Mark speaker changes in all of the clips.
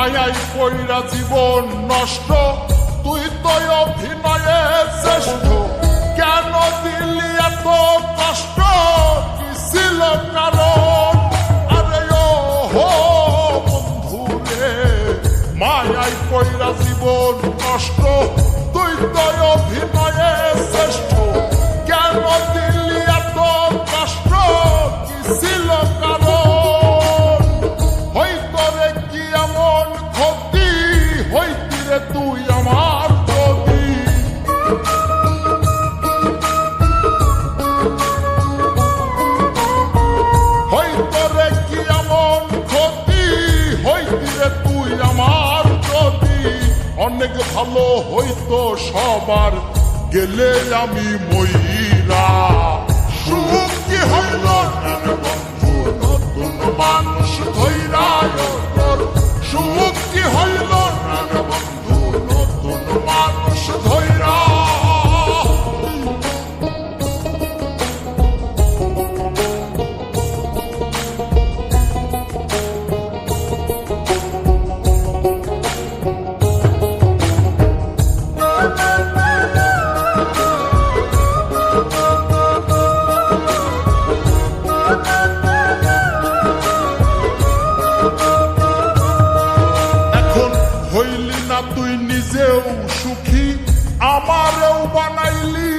Speaker 1: মায়াই কইরা জীবন নষ্ট, তুই তো অভিনয়ে শ্রেষ্ঠ। কেন দিলি এত কষ্ট, কি ছিল কারণ? আরে ও হো বন্ধু রে, মায়াই কইরা জীবন নষ্ট, তুই তো অভিনয়ে শ্রেষ্ঠ। কেন দিলি এত কষ্ট, কি ছিল কারণ? হইতো রে কি এমন ক্ষতি, হইতি রে তুই আমার যদি। হইতো রে কি এমন ক্ষতি, হইতি রে তুই আমার যদি। অনেক ভালো হইতো সবার, গেলে আমি মইরা। সুখ কি হইল বন্ধু নতুন মানুষ ধইরা তোর? সুখ কি হইল বন্ধু নতুন মানুষ ধইরা? হইলি না তুই নিজেও সুখী, আমারেও বানাইলি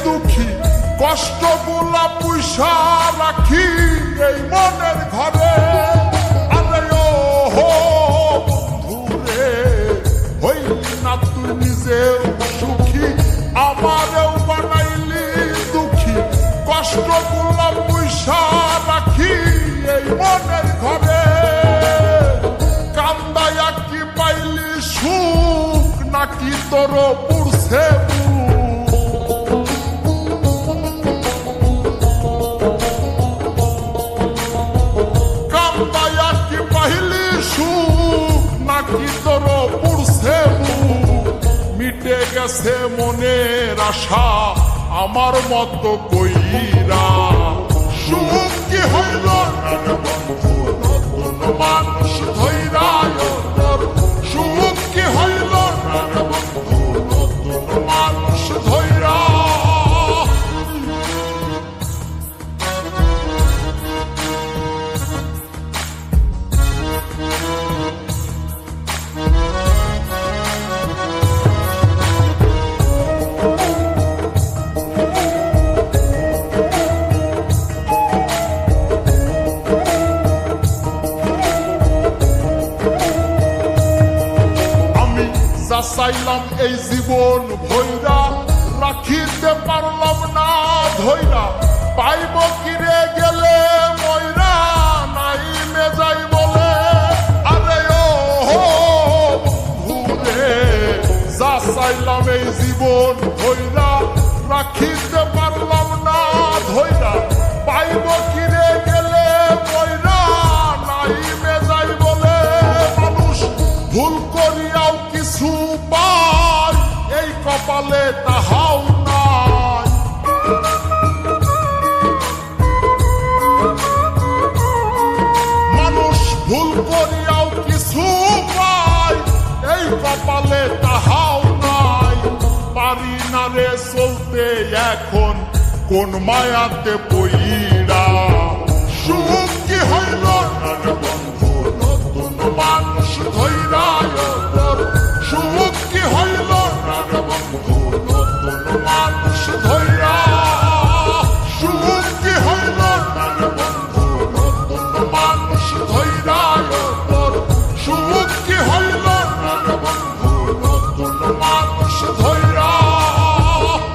Speaker 1: দুঃখী। কষ্টগুলা পুইসা রাখি এই মনের ঘরে। আরে ও হো বন্ধু রে, হইলি না তুই নিজেও সুখী, আমারেও বানাইলি দুঃখী। কষ্টগুলা পুইসা রাখি এই মনের ঘরে। কান্দায়া কি পাইলি সুখ, নাকি তোর পুরছে কান্দায়া কি পাইলি সুখ, নাকি তোর পুরছে মিটে গেছে মনের আশা আমার মতো কইরা। সুখ কি হইল বন্ধু নতুন মানুষ ধইরা তোর? সুখ কি হইল বন্ধু নতুন মানুষ ধইরা? চাইলাম এই জীবন ভৈরা, রাখিতে পারলাম না ধৈরা। পাইব কিরে গেলে ময়রা, নাই মে যাই বলে। আরে ও হো বন্ধু রে, যা চাইলাম এই জীবন ভৈরা, রাখিতে পারলাম না ধৈরা। পাইব কিরে গেলে ময়রা, নাই মে যাই বলে। মানুষ ভুল করিয়াও কিছু পায়, এই কপালে তাহাও নাই। মানুষ ভুল করিয়াও কিছু পায়, এই কপালে তাহাও নাই। পারি না রে চলতে এখন কোন মায়াতে পই